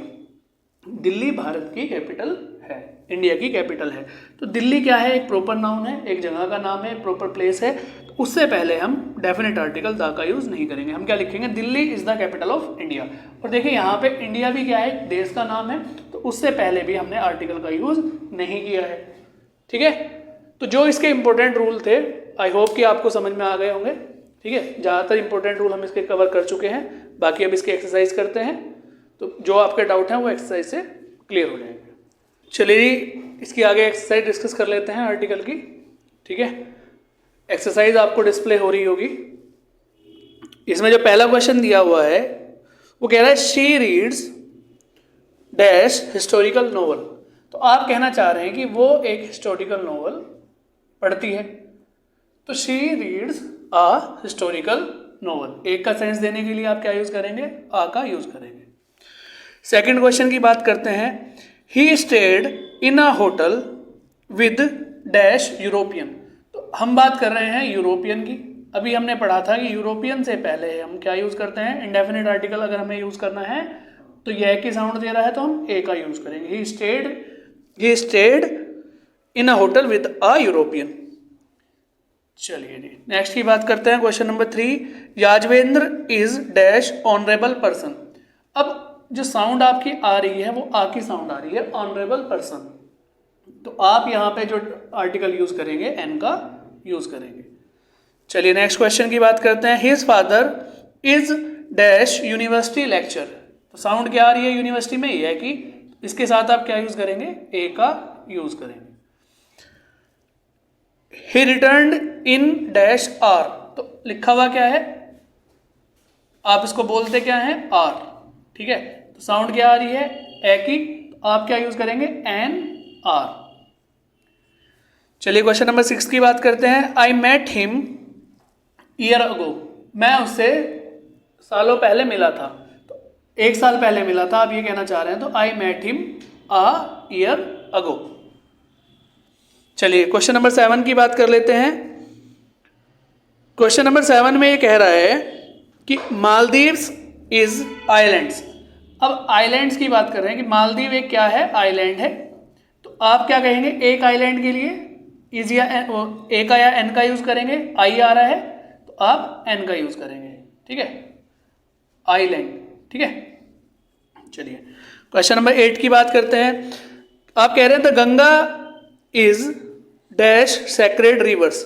Delhi Bharat की कैपिटल है, इंडिया की कैपिटल है। तो दिल्ली क्या है, एक प्रॉपर नाउन है, एक जगह का नाम है, प्रॉपर प्लेस है। तो उससे पहले हम डेफिनेट आर्टिकल द का यूज नहीं करेंगे। हम क्या लिखेंगे, Delhi is the capital of India. और देखिए यहाँ पे इंडिया भी क्या है, देश का नाम है, तो उससे पहले भी हमने आर्टिकल का यूज नहीं किया है। ठीक है, तो जो इसके इंपॉर्टेंट रूल थे, आई होप कि आपको समझ में आ गए होंगे। ठीक है, ज़्यादातर इंपॉर्टेंट रूल हम इसके कवर कर चुके हैं। बाकी अब इसके एक्सरसाइज करते हैं, तो जो आपके डाउट हैं वो एक्सरसाइज से क्लियर हो जाएंगे। चलिए जी, इसकी आगे एक्सरसाइज डिस्कस कर लेते हैं आर्टिकल की। ठीक है, एक्सरसाइज आपको डिस्प्ले हो रही होगी। इसमें जो पहला क्वेश्चन दिया हुआ है वो कह रहा है she reads dash historical novel. तो आप कहना चाह रहे हैं कि वो एक हिस्टोरिकल नोवेल पढ़ती है। तो she reads a historical novel, एक का सेंस देने के लिए आप क्या यूज करेंगे, आ का यूज करेंगे। सेकंड क्वेश्चन की बात करते हैं। ही stayed in a hotel with dash European. तो हम बात कर रहे हैं यूरोपियन की। अभी हमने पढ़ा था कि यूरोपियन से पहले हम क्या यूज करते हैं, इंडेफिनिट आर्टिकल अगर हमें यूज करना है तो यह की साउंड दे रहा है तो हम ए का यूज करेंगे। He stayed in a hotel with a European. चलिए जी, नेक्स्ट की बात करते हैं। Question number 3, Yajvendra is dash honourable person. अब जो साउंड आपकी आ रही है वो आ की साउंड आ रही है, ऑनरेबल पर्सन। तो आप यहाँ पे जो आर्टिकल यूज करेंगे एन का यूज करेंगे। चलिए नेक्स्ट क्वेश्चन की बात करते हैं। His father is dash university lecture. तो साउंड क्या आ रही है यूनिवर्सिटी में, ये है कि इसके साथ आप क्या यूज करेंगे, ए का यूज करेंगे। He returned in dash hour. तो लिखा हुआ क्या है, आप इसको बोलते क्या है, आर। ठीक है, तो साउंड क्या आ रही है, ए की, तो आप क्या यूज करेंगे, एन आर। चलिए क्वेश्चन नंबर 6 की बात करते हैं। I met him year ago. मैं उससे सालों पहले मिला था। तो एक साल पहले मिला था, आप ये कहना चाह रहे हैं, तो I met him a year ago. चलिए क्वेश्चन नंबर 7 की बात कर लेते हैं। क्वेश्चन नंबर 7 में ये कह रहा है कि मालदीव्स इज आइलैंड्स। अब आइलैंड्स की बात कर रहे हैं कि मालदीव एक क्या है, आइलैंड है। तो आप क्या कहेंगे, एक आइलैंड के लिए इज या ए का या एन का यूज करेंगे, आई आ रहा है तो आप एन का यूज करेंगे। ठीक है, आइलैंड। ठीक है, चलिए क्वेश्चन नंबर 8 की बात करते हैं। आप कह रहे हैं the Ganga is dash sacred reverse.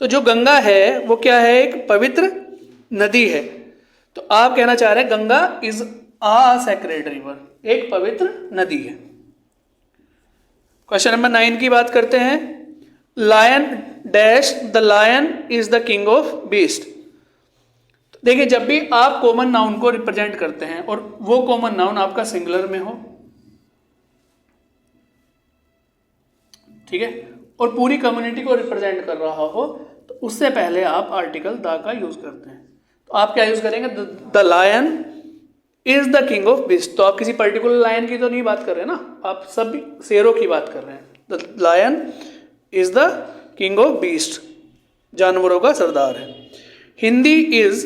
तो जो गंगा है वो क्या है, एक पवित्र नदी है। तो आप कहना चाह रहे हैं Ganga is a sacred river, एक पवित्र नदी है। क्वेश्चन नंबर 9 की बात करते हैं। Lion dash the lion is the king of beast. देखिए, जब भी आप कॉमन नाउन को रिप्रेजेंट करते हैं और वो कॉमन नाउन आपका सिंगुलर में हो, ठीक है, और पूरी कम्युनिटी को रिप्रेजेंट कर रहा हो, तो उससे पहले आप आर्टिकल द का यूज करते हैं। तो आप क्या यूज करेंगे, the lion is the king of beast. तो आप किसी पर्टिकुलर लायन की तो नहीं बात कर रहे ना, आप सब शेरों की बात कर रहे हैं। The lion is the king of beast, जानवरों का सरदार है। Hindi is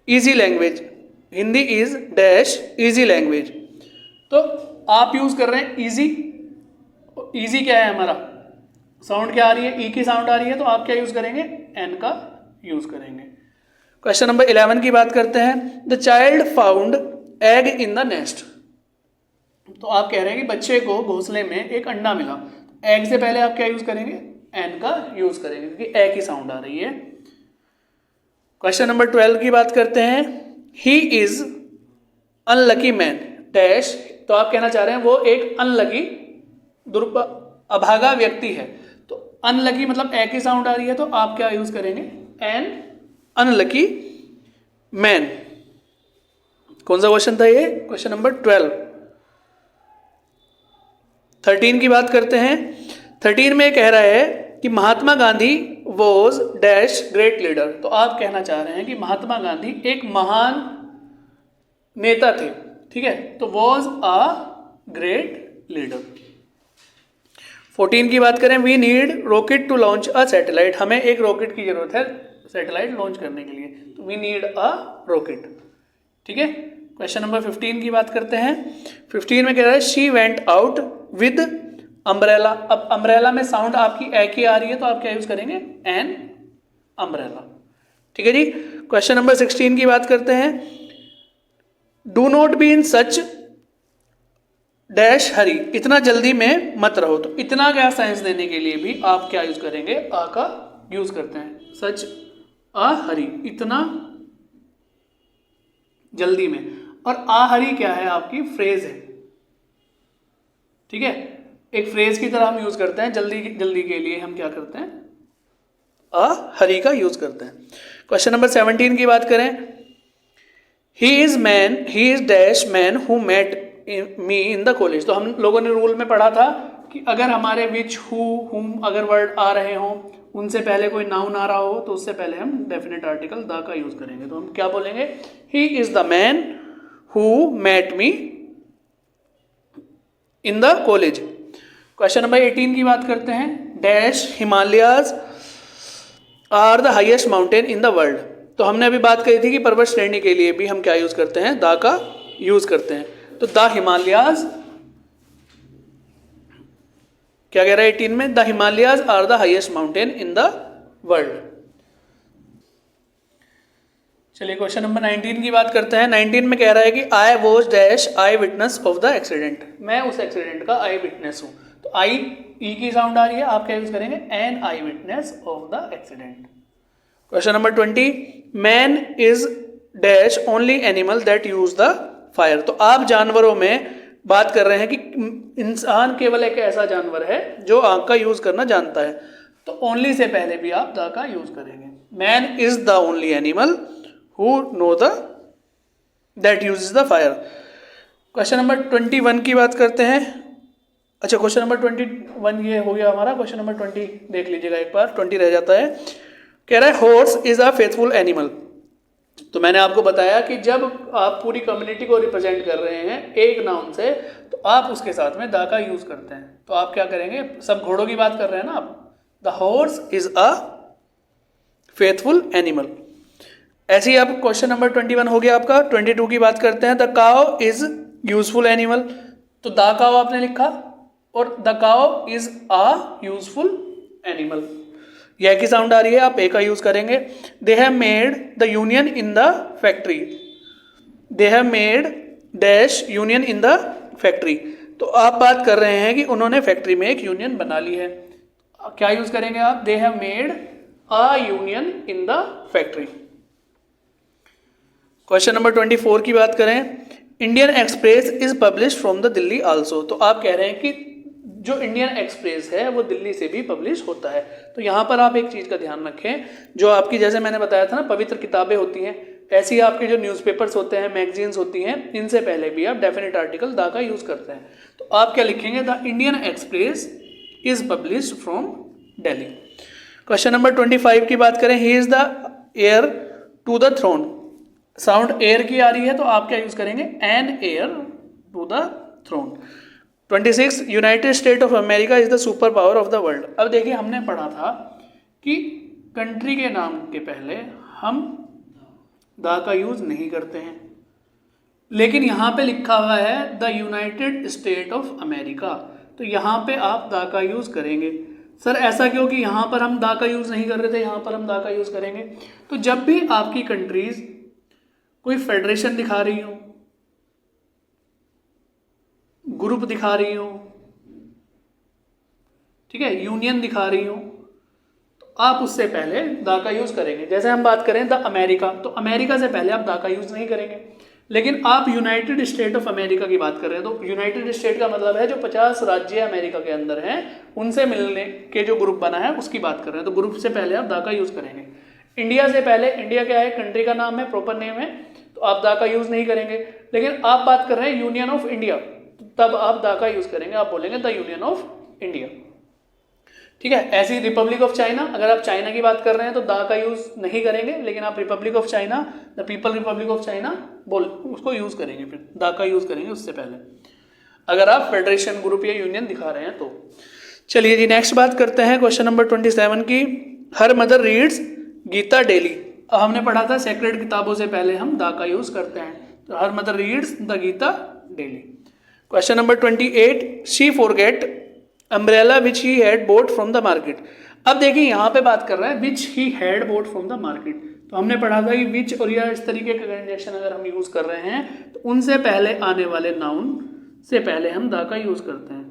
easy language, Hindi is dash easy language. तो आप यूज कर रहे हैं ईजी, ईजी क्या है हमारा, साउंड क्या आ रही है, ई की साउंड आ रही है, तो आप क्या यूज करेंगे, एन का यूज करेंगे। क्वेश्चन नंबर 11 की बात करते हैं। The child found egg in the nest. तो आप कह रहे हैं कि बच्चे को घोंसले में एक अंडा मिला, एग से पहले आप क्या यूज करेंगे, एन का यूज करेंगे, क्योंकि ए की साउंड आ रही है। क्वेश्चन नंबर 12 की बात करते हैं। He is unlucky man dash. तो आप कहना चाह रहे हैं वो एक अनलकी अभागा व्यक्ति है, तो अनलकी मतलब ए की साउंड आ रही है, तो आप क्या यूज करेंगे, एन अनलकी मैन। कौन सा क्वेश्चन था ये, क्वेश्चन नंबर 12। 13 की बात करते हैं। 13 में कह रहा है कि Mahatma Gandhi was dash great leader. तो आप कहना चाह रहे हैं कि महात्मा गांधी एक महान नेता थे, ठीक है, तो वॉज अ ग्रेट लीडर। 14 की बात करें। We need rocket to launch a satellite. हमें एक रॉकेट की जरूरत है सैटेलाइट लॉन्च करने के लिए, तो वी नीड अ रॉकेट, ठीक है। क्वेश्चन नंबर 15 की बात करते हैं। 15 में कह रहा है she went out with umbrella. अब अम्ब्रेला में साउंड आपकी ए की आ रही है, तो आप क्या यूज करेंगे, एन अम्ब्रेला, ठीक है जी। क्वेश्चन नंबर 16 की बात करते हैं। Do not be in such dash hurry. इतना जल्दी में मत रहो। तो इतना क्या सेंस देने के लिए भी आप क्या यूज करेंगे, आ का यूज करते हैं, सच आ हरी, इतना जल्दी में। और आ हरी क्या है, आपकी फ्रेज है, ठीक है, एक फ्रेज की तरह हम यूज करते हैं। जल्दी जल्दी के लिए हम क्या करते हैं, आ हरी का यूज करते हैं। क्वेश्चन नंबर 17 की बात करें। He is dash man who met me in the college. तो हम लोगों ने रूल में पढ़ा था कि अगर हमारे विच, हु, हुम अगर वर्ड आ रहे हों, उनसे पहले कोई नाउन आ रहा हो, तो उससे पहले हम डेफिनेट आर्टिकल द का यूज करेंगे। तो हम क्या बोलेंगे, he is the man who met me in the college. Question number 18 की बात करते हैं। Dash Himalayas are the highest mountain in the world. तो हमने अभी बात करी थी कि पर्वत श्रेणी के लिए भी हम क्या यूज करते हैं, द का यूज करते हैं। तो द हिमालयाज, क्या कह रहा है 18 में, the Himalayas are the highest mountain in the world. चलिए क्वेश्चन नंबर 19 की बात करते हैं। 19 में कह रहा है कि I was dash I witness of the accident. मैं उस एक्सीडेंट का आई विटनेस हूं। तो आई ई की साउंड आ रही है, आप क्या यूज करेंगे, an eyewitness of the accident. Question number 20। Man is dash only animal that use the fire. तो आप जानवरों में बात कर रहे हैं कि इंसान केवल एक ऐसा जानवर है जो आग का यूज करना जानता है, तो ओनली से पहले भी आप द का यूज करेंगे। Man is the only animal who know the that uses the fire. Question number 21 की बात करते हैं। अच्छा, क्वेश्चन नंबर 21 ये हो गया हमारा। क्वेश्चन नंबर 20 देख लीजिएगा एक बार, 20 रह जाता है। कह रहा है horse is a faithful animal. तो मैंने आपको बताया कि जब आप पूरी कम्युनिटी को रिप्रेजेंट कर रहे हैं एक नाउन से, तो आप उसके साथ में द का यूज करते हैं। तो आप क्या करेंगे, सब घोड़ों की बात कर रहे हैं ना आप, the horse is a faithful animal. ऐसे ही आप क्वेश्चन नंबर 21 हो गया आपका। 22 की बात करते हैं। The cow is useful animal. तो द काउ आपने लिखा और the cow is a useful animal, यह की साउंड आ रही है, आप ए का यूज करेंगे। They have made the union in the factory. They have made dash union in the factory. तो आप बात कर रहे हैं कि उन्होंने फैक्ट्री में एक यूनियन बना ली है, क्या यूज करेंगे आप, they have made a union in the factory. Question number 24 की बात करें। Indian Express is publish from the Delhi also. तो आप कह रहे हैं कि जो इंडियन एक्सप्रेस है वो दिल्ली से भी पब्लिश होता है। तो यहाँ पर आप एक चीज़ का ध्यान रखें, जो आपकी जैसे मैंने बताया था ना पवित्र किताबें होती हैं, ऐसे ही आपके जो न्यूज़पेपर्स होते हैं, मैगजीन्स होती हैं, इनसे पहले भी आप डेफिनेट आर्टिकल द का यूज़ करते हैं। तो आप क्या लिखेंगे, the Indian Express is publish from Delhi. Question number 25 की बात करें। He is the heir to the throne. Sound air की आ रही है, तो आप क्या यूज करेंगे, an heir to the throne. 26 United State of America is the super power of the world. अब देखिए हमने पढ़ा था कि कंट्री के नाम के पहले हम द का यूज नहीं करते हैं, लेकिन यहाँ पे लिखा हुआ है the United State of America, तो यहाँ पे आप द का यूज करेंगे। सर ऐसा क्यों कि यहाँ पर हम द का यूज नहीं कर रहे थे, यहाँ पर हम द का यूज करेंगे? तो जब भी आपकी कंट्रीज कोई फेडरेशन दिखा रही हो, ग्रुप दिखा रही हो, ठीक है, यूनियन दिखा रही हो, तो आप उससे पहले द का यूज करेंगे। जैसे हम बात करें द अमेरिका, तो अमेरिका से पहले आप द का यूज नहीं करेंगे। लेकिन आप यूनाइटेड स्टेट ऑफ अमेरिका की बात कर रहे हैं, तो यूनाइटेड स्टेट का मतलब है जो 50 राज्य अमेरिका के अंदर हैं, उनसे मिलने के जो ग्रुप बना है उसकी बात कर रहे हैं, तो ग्रुप से पहले आप द का यूज करेंगे। इंडिया से पहले, इंडिया क्या है, कंट्री का नाम है, प्रॉपर नेम है, तो आप द का यूज नहीं करेंगे। लेकिन आप बात कर रहे हैं यूनियन ऑफ इंडिया, तब आप द का यूज करेंगे, आप बोलेंगे द यूनियन ऑफ इंडिया, ठीक है। ऐसी रिपब्लिक ऑफ चाइना, अगर आप चाइना की बात कर रहे हैं तो द का यूज नहीं करेंगे, लेकिन आप Republic of China, the people Republic of China बोल उसको यूज करेंगे, फिर द का यूज करेंगे उससे पहले, अगर आप फेडरेशन, ग्रुप या यूनियन दिखा रहे हैं तो। चलिए जी नेक्स्ट बात करते हैं क्वेश्चन नंबर 27 की। Her mother reads Gita daily. हमने पढ़ा था सेक्रेड किताबों से पहले हम द का यूज करते हैं, तो हर mother reads the Gita daily. Question number 28, she forget umbrella which he had bought from the market. अब देखिए यहाँ पे बात कर रहा है which he had bought from the market, तो हमने पढ़ा था कि विच और या इस तरीके का कंजंक्शन अगर हम यूज कर रहे हैं तो उनसे पहले आने वाले नाउन से पहले हम द का यूज करते हैं।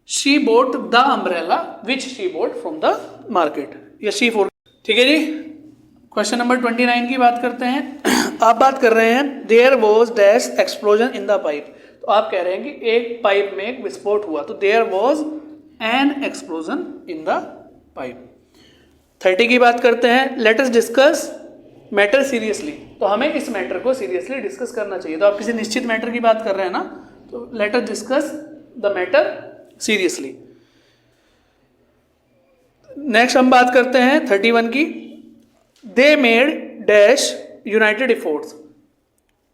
She boat the umbrella which she boat from the market, या शी फॉर, ठीक है जी। क्वेश्चन नंबर 29 की बात करते हैं। आप बात कर रहे हैं there was dash explosion in the pipe, तो आप कह रहे हैं कि एक पाइप में एक विस्फोट हुआ, तो there was an explosion in the pipe. 30 की बात करते हैं, let us discuss matter seriously, तो हमें इस मैटर को सीरियसली डिस्कस करना चाहिए। तो आप किसी निश्चित मैटर की बात कर रहे हैं ना, तो let us discuss the matter seriously. Next हम बात करते हैं 31 की, they made dash united efforts,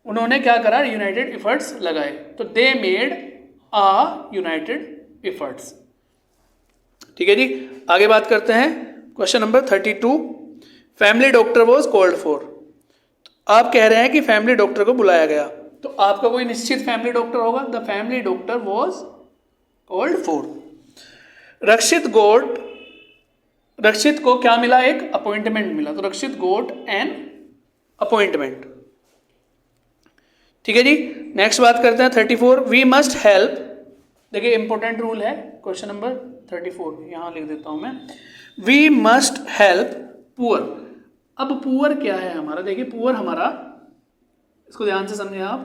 उन्होंने क्या करा, यूनाइटेड एफर्ट्स लगाए, तो they made a united efforts, ठीक है जी। आगे बात करते हैं question number 32, family doctor was called for, आप कह रहे हैं कि फैमिली डॉक्टर को बुलाया गया, तो आपका कोई निश्चित फैमिली डॉक्टर होगा, the family doctor was called for. Rakshit को क्या मिला, एक अपॉइंटमेंट मिला, तो रक्षित गोट एन अपॉइंटमेंट, ठीक है जी। नेक्स्ट बात करते हैं 34, वी मस्ट हेल्प, देखिए इंपॉर्टेंट रूल है क्वेश्चन नंबर 34, यहां लिख देता हूं मैं, वी मस्ट हेल्प पुअर। अब पुअर क्या है हमारा, देखिए पुअर हमारा, इसको ध्यान से समझे आप,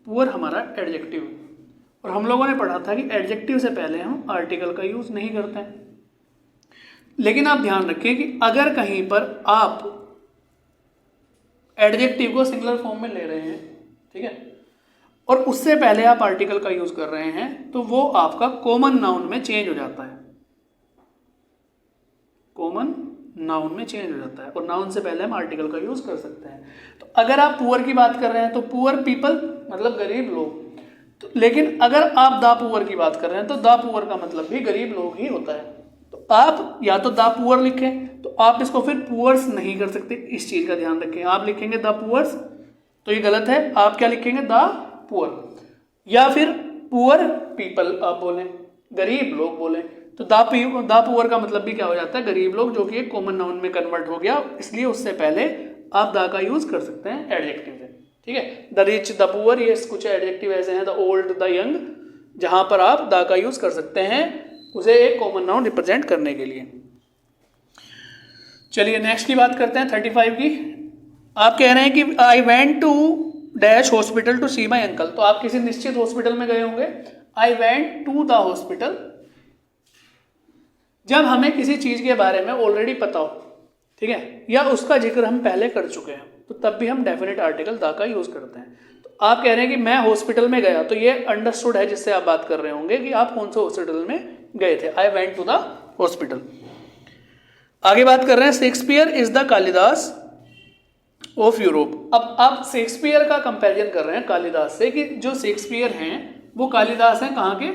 पुअर हमारा एडजेक्टिव, और हम लोगों ने पढ़ा था कि एडजेक्टिव से पहले हम आर्टिकल का यूज नहीं करते हैं। लेकिन आप ध्यान रखें कि अगर कहीं पर आप एडजेक्टिव को सिंगुलर फॉर्म में ले रहे हैं, ठीक है, और उससे पहले आप आर्टिकल का यूज कर रहे हैं, तो वो आपका कॉमन नाउन में चेंज हो जाता है, कॉमन नाउन में चेंज हो जाता है, और नाउन से पहले हम आर्टिकल का यूज कर सकते हैं। तो अगर आप पुअर की बात कर रहे हैं तो पुअर पीपल मतलब गरीब लोग, तो लेकिन अगर आप द पुअर की बात कर रहे हैं तो द पुअर का मतलब भी गरीब लोग ही होता है। तो आप या तो द पुअर लिखें, तो आप इसको फिर पुअर्स नहीं कर सकते, इस चीज का ध्यान रखें। आप लिखेंगे द पुअर्स तो ये गलत है, आप क्या लिखेंगे, द पुअर, या फिर पुअर पीपल आप बोलें, गरीब लोग बोलें, तो द पुअर का मतलब भी क्या हो जाता है, गरीब लोग, जो कि एक कॉमन नाउन में कन्वर्ट हो गया, इसलिए उससे पहले आप द का यूज कर सकते हैं एडजेक्टिव से, ठीक है। द रिच, द पुअर, ये कुछ एडजेक्टिव ऐसे हैं, द ओल्ड, द यंग, जहां पर आप द का यूज कर सकते हैं उसे एक कॉमन नाउन रिप्रेजेंट करने के लिए। चलिए नेक्स्ट की बात करते हैं 35 की। आप कह रहे हैं कि I went to dash hospital to see my uncle, तो आप किसी निश्चित हॉस्पिटल में गए होंगे, I went to the hospital. जब हमें किसी चीज के बारे में ऑलरेडी पता हो, ठीक है, या उसका जिक्र हम पहले कर चुके हैं, तो तब भी हम डेफिनेट आर्टिकल द का यूज करते हैं। तो आप कह रहे हैं कि मैं हॉस्पिटल में गया, तो ये अंडरस्टूड है जिससे आप बात कर रहे होंगे कि आप कौन से हॉस्पिटल में गए थे, I went to the hospital. आगे बात कर रहे हैं Shakespeare is the Kalidas of Europe. अब आप शेक्सपियर का कंपैरिजन कर रहे हैं कालिदास से, कि जो शेक्सपियर हैं वो कालिदास हैं कहाँ के,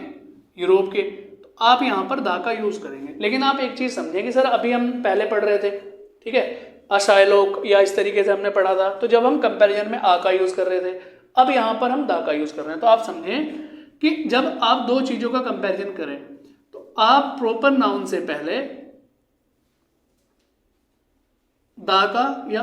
यूरोप के। तो आप यहाँ पर दा का यूज करेंगे। लेकिन आप एक चीज समझें कि सर अभी हम पहले पढ़ रहे थे, ठीक है, अशायलोक या इस तरीके से हमने पढ़ा था, तो जब हम कंपैरिजन में आ का यूज कर रहे थे, अब यहाँ पर हम दा का यूज कर रहे हैं। तो आप समझें कि जब आप दो चीजों का कंपैरिजन करें तो आप प्रॉपर नाउन से पहले दा का या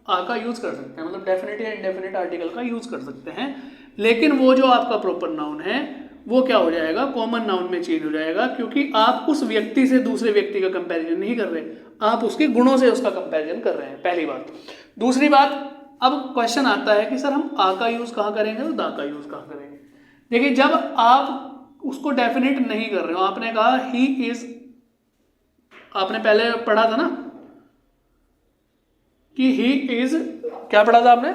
आ का यूज कर सकते हैं, मतलब डेफिनेट या इंडेफिनेट आर्टिकल का यूज कर सकते हैं। लेकिन वो जो आपका प्रॉपर नाउन है वो क्या हो जाएगा, कॉमन नाउन में चेंज हो जाएगा, क्योंकि आप उस व्यक्ति से दूसरे व्यक्ति का कंपैरिजन नहीं कर रहे, आप उसके गुणों से उसका कंपैरिजन कर रहे हैं, पहली बात। दूसरी बात, अब क्वेश्चन आता है कि सर हम आ का यूज कहाँ करेंगे और दा का यूज कहाँ करेंगे। देखिए, जब आप उसको डेफिनेट नहीं कर रहे हो, आपने कहा ही इज, आपने पहले पढ़ा था ना कि ही इज, क्या पढ़ा था आपने,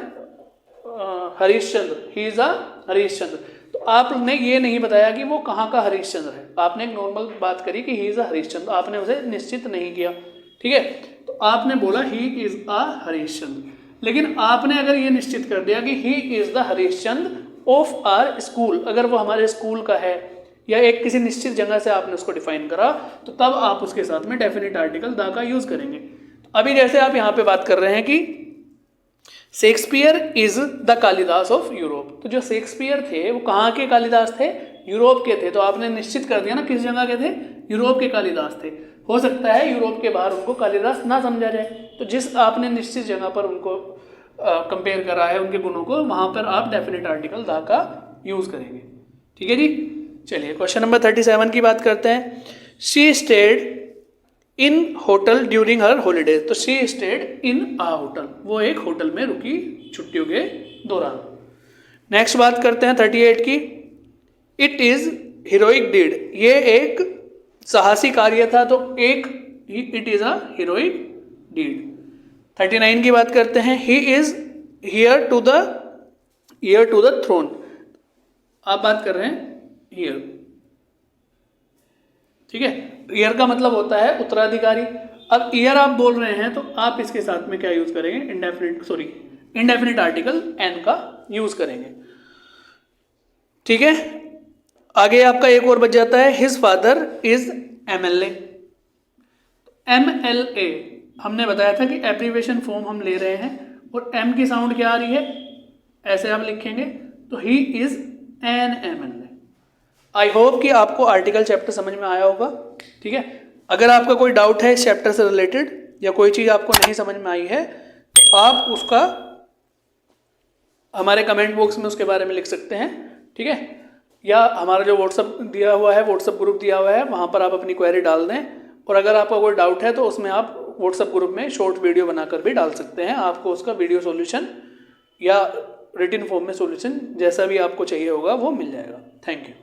Harishchandra, he is a Harishchandra. तो आपने ये नहीं बताया कि वो कहाँ का हरीशचंद्र है, आपने एक नॉर्मल बात करी कि ही इज अ हरीशचंद्र, आपने उसे निश्चित नहीं किया, ठीक है। तो आपने बोला ही इज अ हरीशचंद्र, लेकिन आपने अगर ये निश्चित कर दिया कि he is the Harishchandra of our school, अगर वो हमारे स्कूल का है या एक किसी निश्चित जगह से आपने उसको डिफाइन करा, तो तब आप उसके साथ में डेफिनेट आर्टिकल दा का यूज करेंगे। अभी जैसे आप यहाँ पे बात कर रहे हैं कि Shakespeare is the Kalidas of Europe, तो जो शेक्सपियर थे वो कहाँ के कालिदास थे, यूरोप के थे। तो आपने निश्चित कर दिया ना किस जगह के थे, यूरोप के कालिदास थे। हो सकता है यूरोप के बाहर उनको कालिदास ना समझा जाए, तो जिस आपने निश्चित जगह पर उनको कंपेयर करा है उनके गुणों को, वहां पर आप डेफिनेट आर्टिकल दा का यूज करेंगे, ठीक है जी। चलिए क्वेश्चन नंबर 37 की बात करते हैं। She stayed in hotel during her holidays, तो she stayed in a hotel, वो एक होटल में रुकी छुट्टियों के दौरान। नेक्स्ट बात करते हैं 38 की। इट इज हीरोइक डीड, ये एक साहसी कार्य था, तो एक it is a heroic deed. 39 की बात करते हैं। He is heir to the throne, आप बात कर रहे हैं हियर, ठीक है। ईयर का मतलब होता है उत्तराधिकारी। अब ईयर आप बोल रहे हैं तो आप इसके साथ में क्या यूज करेंगे, इंडेफिनिट आर्टिकल एन का यूज करेंगे, ठीक है। आगे आपका एक और बच जाता है, his father is MLA। MLA हमने बताया था कि एब्रीविएशन फॉर्म हम ले रहे हैं, और M की साउंड क्या आ रही है, ऐसे आप लिखेंगे, तो he is an MLA। I hope कि आपको आर्टिकल चैप्टर समझ में आया होगा, ठीक है। अगर आपका कोई डाउट है इस चैप्टर से रिलेटेड या कोई चीज़ आपको नहीं समझ में आई है, तो आप उसका हमारे कमेंट बॉक्स में उसके बारे में लिख सकते हैं, ठीक है। या हमारा जो व्हाट्सअप दिया हुआ है, व्हाट्सअप ग्रुप दिया हुआ है, वहाँ पर आप अपनी क्वेरी डाल दें। और अगर आपका कोई डाउट है तो उसमें आप व्हाट्सअप ग्रुप में शॉर्ट वीडियो बनाकर भी डाल सकते हैं, आपको उसका वीडियो सॉल्यूशन या रिटन फॉर्म में सॉल्यूशन जैसा भी आपको चाहिए होगा वो मिल जाएगा। Thank you.